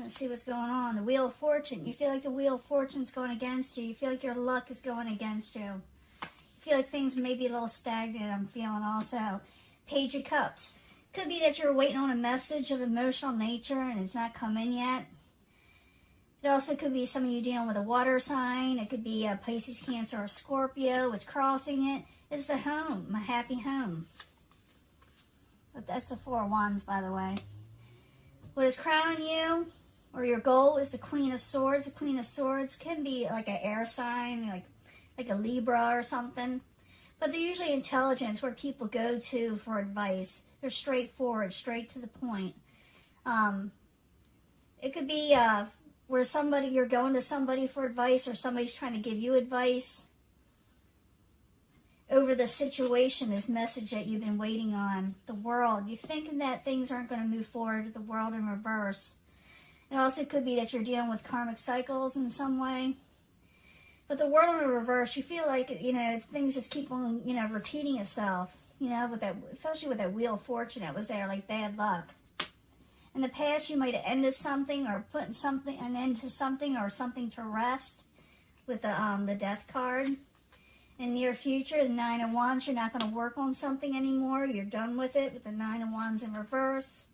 Let's see what's going on. The Wheel of Fortune. You feel like the Wheel of Fortune's going against you. You feel like your luck is going against you. You feel like things may be a little stagnant, I'm feeling also. Page of Cups. Could be that you're waiting on a message of emotional nature and it's not come in yet. It also could be some of you dealing with a water sign. It could be a Pisces, Cancer, or Scorpio. It's crossing it. It's the home, my happy home. But that's the Four of Wands, by the way. What is crowning you, or your goal, is the Queen of Swords. The Queen of Swords can be like an air sign, like a Libra or something. But they're usually intelligence, where people go to for advice. They're straightforward, straight to the point. It could be where you're going to somebody for advice, or somebody's trying to give you advice over the situation, this message that you've been waiting on. The World. You're thinking that things aren't going to move forward. The World in reverse. It also could be that you're dealing with karmic cycles in some way. But the World in reverse, you feel like, things just keep on, repeating itself. With that, especially with that Wheel of Fortune that was there, like bad luck. In the past, you might have ended something, or put an end to something, or something to rest with the Death card. In the near future, the Nine of Wands, you're not going to work on something anymore. You're done with it, with the Nine of Wands in reverse.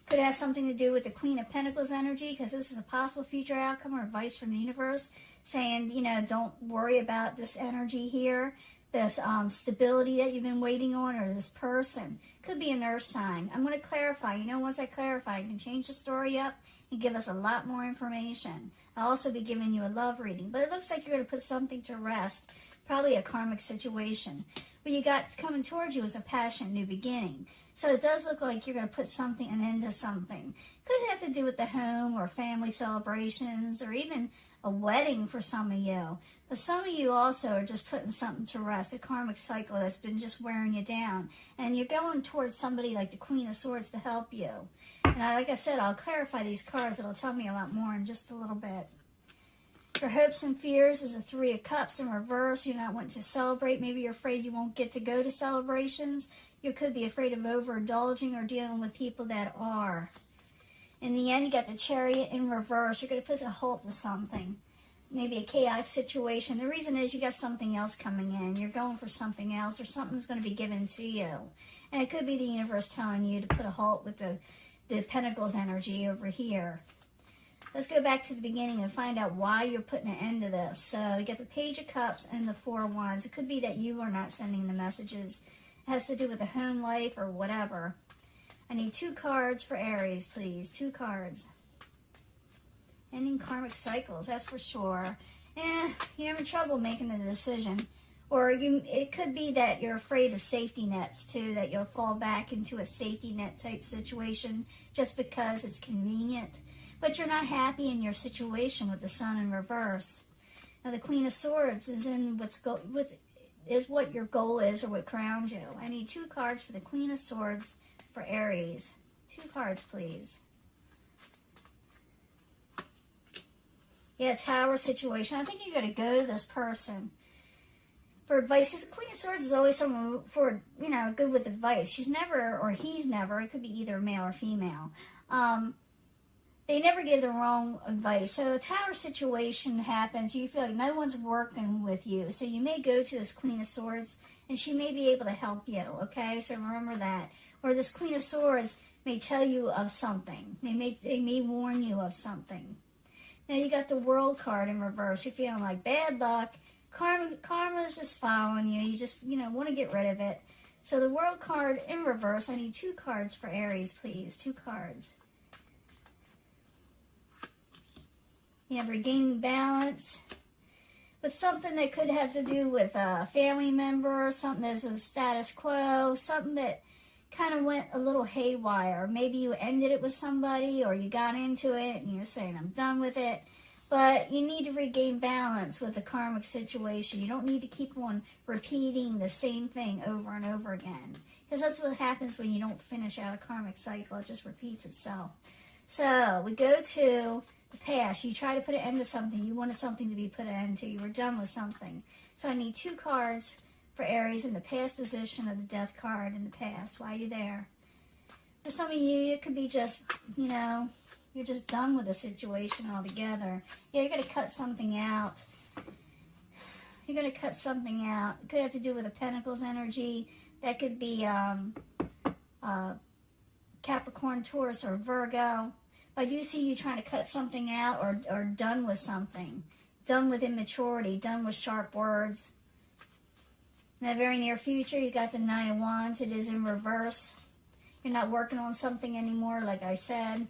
Could have something to do with the Queen of Pentacles energy, because this is a possible future outcome or advice from the universe, saying, don't worry about this energy here. This stability that you've been waiting on, or this person. Could be an earth sign. I'm going to clarify. Once I clarify, I can change the story up and give us a lot more information. I'll also be giving you a love reading. But it looks like you're going to put something to rest. Probably a karmic situation. What you got coming towards you is a passion, new beginning. So it does look like you're going to put something and into something. Could have to do with the home, or family celebrations, or even a wedding for some of you. But some of you also are just putting something to rest, a karmic cycle that's been just wearing you down. And you're going towards somebody like the Queen of Swords to help you. And like I said, I'll clarify these cards. It'll tell me a lot more in just a little bit. Your hopes and fears is a Three of Cups in reverse. You're not wanting to celebrate. Maybe you're afraid you won't get to go to celebrations. You could be afraid of overindulging or dealing with people that are. In the end, you got the Chariot in reverse. You're going to put a halt to something. Maybe a chaotic situation. The reason is you got something else coming in. You're going for something else, or something's going to be given to you. And it could be the universe telling you to put a halt with the Pentacles energy over here. Let's go back to the beginning and find out why you're putting an end to this. So you get the Page of Cups and the Four of Wands. It could be that you are not sending the messages. It has to do with the home life or whatever. I need 2 cards for Aries, please. 2 cards. Ending karmic cycles, that's for sure. You're having trouble making a decision. Or it could be that you're afraid of safety nets, too, that you'll fall back into a safety net type situation just because it's convenient. But you're not happy in your situation with the Sun in reverse. Now, the Queen of Swords is in what your goal is, or what crowns you. I need 2 cards for the Queen of Swords for Aries. 2 cards, please. Yeah, Tower situation. I think you're going to go to this person for advice. Because the Queen of Swords is always someone for, good with advice. She's never, or he's never, it could be either male or female. They never give the wrong advice. So a Tower situation happens. You feel like no one's working with you. So you may go to this Queen of Swords, and she may be able to help you, okay? So remember that. Or this Queen of Swords may tell you of something. They may warn you of something. Now you got the World card in reverse. You're feeling like bad luck. Karma is just following you. You just, want to get rid of it. So the World card in reverse. I need 2 cards for Aries, please. 2 cards. You have regaining balance. But something that could have to do with a family member, something that's with status quo, something that kind of went a little haywire. Maybe you ended it with somebody, or you got into it and you're saying, I'm done with it. But you need to regain balance with the karmic situation. You don't need to keep on repeating the same thing over and over again. Because that's what happens when you don't finish out a karmic cycle. It just repeats itself. So we go to the past. You try to put an end to something. You wanted something to be put an end to. You were done with something. So I need 2 cards for Aries in the past position of the Death card in the past. Why are you there? For some of you, it could be just, you're You're just done with the situation altogether. Yeah, you're going to cut something out. You're going to cut something out. It could have to do with the Pentacles energy. That could be Capricorn, Taurus, or Virgo. But I do see you trying to cut something out or done with something. Done with immaturity. Done with sharp words. In the very near future, you got the Nine of Wands. It is in reverse. You're not working on something anymore, like I said.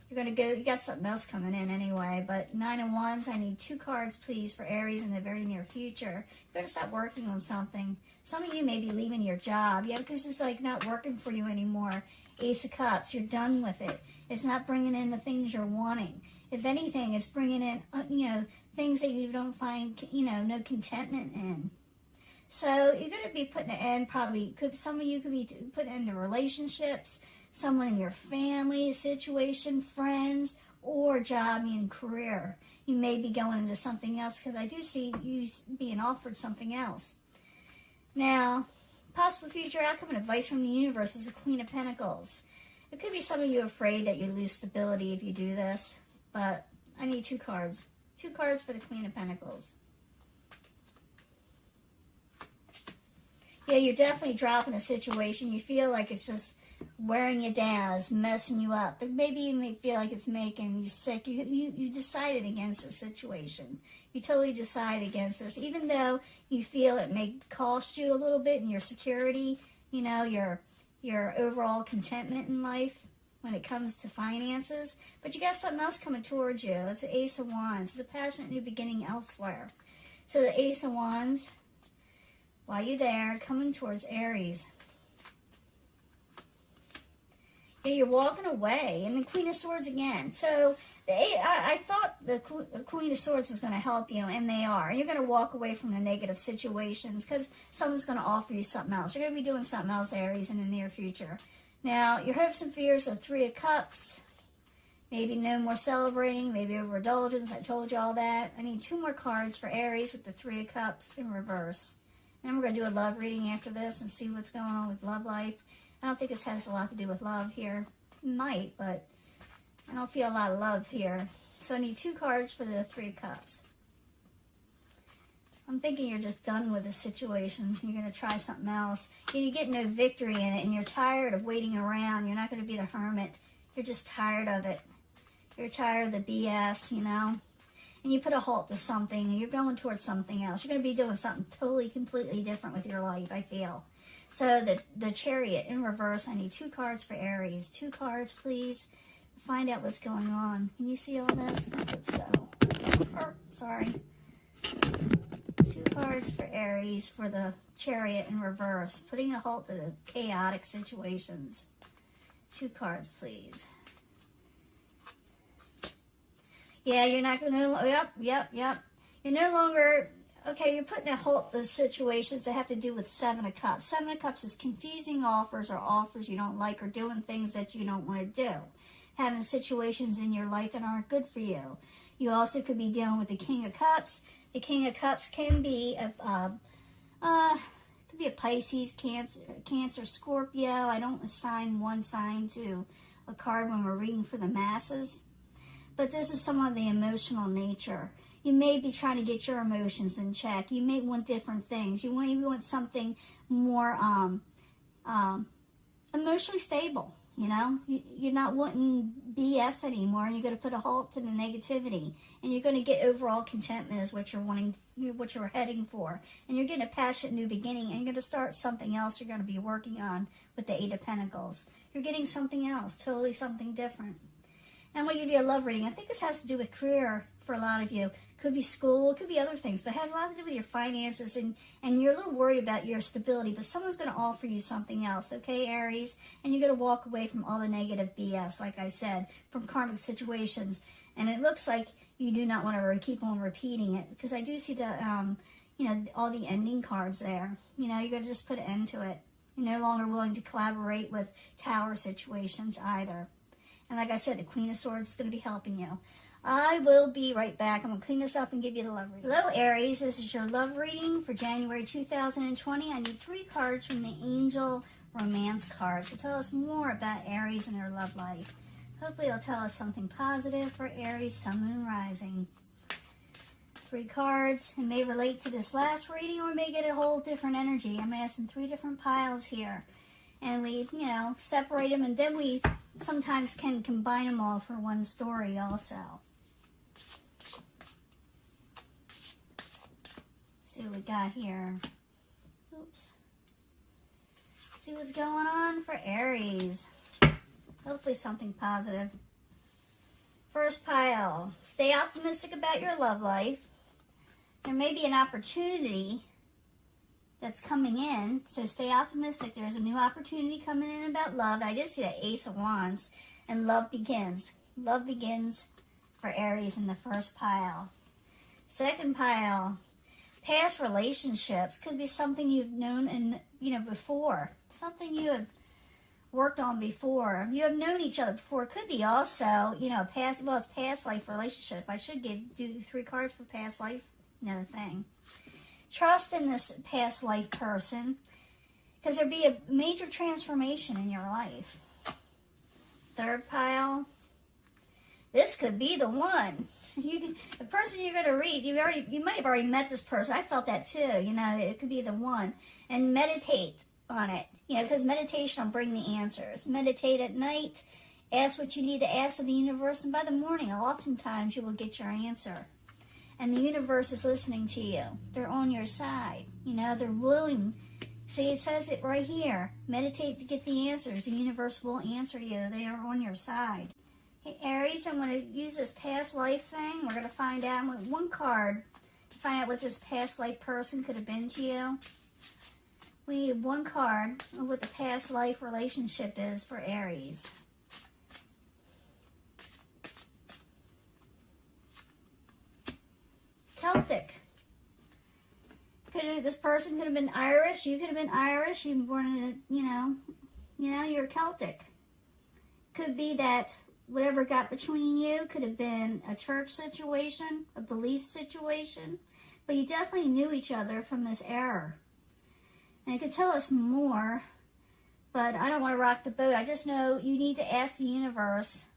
You're going to go, you got something else coming in anyway, but Nine of Wands, I need 2 cards, please, for Aries in the very near future. You're going to stop working on something. Some of you may be leaving your job, yeah, because it's like not working for you anymore. Ace of Cups, you're done with it. It's not bringing in the things you're wanting. If anything, it's bringing in, things that you don't find, no contentment in. So you're going to be putting an end, probably, some of you could be putting into relationships, someone in your family situation, friends, or job and career. You may be going into something else because I do see you being offered something else. Now, possible future outcome and advice from the universe is a Queen of Pentacles. It could be some of you afraid that you lose stability if you do this, but I need 2 cards. 2 cards for the Queen of Pentacles. Yeah, you're definitely dropping a situation. You feel like it's just wearing you down, it's messing you up. But maybe you may feel like it's making you sick. You decided against the situation. You totally decide against this. Even though you feel it may cost you a little bit in your security, your overall contentment in life when it comes to finances. But you got something else coming towards you. It's the Ace of Wands. It's a passionate new beginning elsewhere. So the Ace of Wands, while you're there, coming towards Aries. Yeah, you're walking away. And the Queen of Swords again. So I thought the Queen of Swords was going to help you, and they are. You're going to walk away from the negative situations because someone's going to offer you something else. You're going to be doing something else, Aries, in the near future. Now, your hopes and fears are 3 of Cups. Maybe no more celebrating, maybe overindulgence. I told you all that. I need 2 more cards for Aries with the 3 of Cups in reverse. And we're going to do a love reading after this and see what's going on with love life. I don't think this has a lot to do with love here. It might, but I don't feel a lot of love here. So I need 2 cards for the 3 of Cups. I'm thinking you're just done with this situation. You're going to try something else. You get no victory in it, and you're tired of waiting around. You're not going to be the hermit. You're just tired of it. You're tired of the BS, And you put a halt to something, and you're going towards something else. You're going to be doing something totally, completely different with your life, I feel. So the Chariot in reverse, I need 2 cards for Aries. 2 cards, please. Find out what's going on. Can you see all this? I hope so. Sorry. 2 cards for Aries for the Chariot in reverse. Putting a halt to the chaotic situations. 2 cards, please. Yeah, you're not going to... Yep. You're no longer... Okay, you're putting a halt to situations that have to do with 7 of Cups. 7 of Cups is confusing offers or offers you don't like or doing things that you don't want to do. Having situations in your life that aren't good for you. You also could be dealing with the King of Cups. The King of Cups can be a Pisces, Cancer, Scorpio. I don't assign one sign to a card when we're reading for the masses. But this is some of the emotional nature. You may be trying to get your emotions in check. You may want different things. You want something more emotionally stable, You're not wanting BS anymore, and you're going to put a halt to the negativity. And you're going to get overall contentment is what you're wanting, what you're heading for. And you're getting a passionate new beginning, and you're going to start something else you're going to be working on with the 8 of Pentacles. You're getting something else, totally something different. And I'm going to give you a love reading. I think this has to do with career for a lot of you. Could be school, it could be other things, but it has a lot to do with your finances, and you're a little worried about your stability, but someone's going to offer you something else, okay, Aries? And you're going to walk away from all the negative BS, like I said, from karmic situations. And it looks like you do not want to keep on repeating it, because I do see the, all the ending cards there. You're going to just put an end to it. You're no longer willing to collaborate with tower situations either. And like I said, the Queen of Swords is going to be helping you. I will be right back. I'm going to clean this up and give you the love reading. Hello, Aries. This is your love reading for January 2020. I need 3 cards from the Angel Romance cards to tell us more about Aries and their love life. Hopefully it'll tell us something positive for Aries, Sun, Moon, Rising. 3 cards, and may relate to this last reading or may get a whole different energy. I'm asking 3 different piles here. And we, separate them, and then we sometimes can combine them all for one story also. See what we got here. Oops. See what's going on for Aries. Hopefully something positive. First pile, stay optimistic about your love life. There may be an opportunity that's coming in, so stay optimistic. There's a new opportunity coming in about love. I did see that Ace of Wands, and love begins. Love begins for Aries in the first pile. Second pile, past relationships. Could be something you've known and before. Something you have worked on before. You have known each other before. It could be also, it's past life relationship. I should do 3 cards for past life, thing. Trust in this past life person, because there'll be a major transformation in your life. Third pile, this could be the one. The person you're going to read, you might have already met this person. I felt that too. It could be the one. And meditate on it. Because meditation will bring the answers. Meditate at night. Ask what you need to ask of the universe. And by the morning, oftentimes you will get your answer. And the universe is listening to you. They're on your side. They're willing. See, it says it right here. Meditate to get the answers. The universe will answer you. They are on your side. Okay, Aries, I'm going to use this past life thing. We're going to find out with 1 card to find out what this past life person could have been to you. We need 1 card of what the past life relationship is for Aries. Celtic. This person could have been Irish. You could have been Irish. You were born in you're Celtic. Could be that whatever got between you could have been a church situation, a belief situation, but you definitely knew each other from this era. And it could tell us more, but I don't want to rock the boat. I just know you need to ask the universe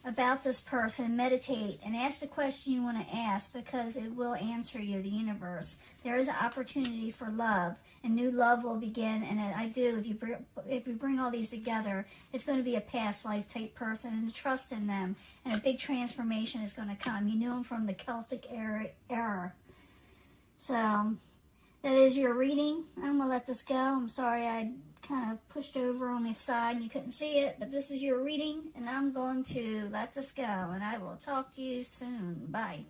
about this person, meditate, and ask the question you want to ask, because it will answer you, the universe. There is an opportunity for love, and new love will begin, and if you bring all these together, it's going to be a past life type person, and trust in them, and a big transformation is going to come. You knew them from the Celtic era. So, that is your reading. I'm going to let this go. I'm sorry I kind of pushed over on the side and you couldn't see it, but this is your reading, and I'm going to let this go, and I will talk to you soon. Bye.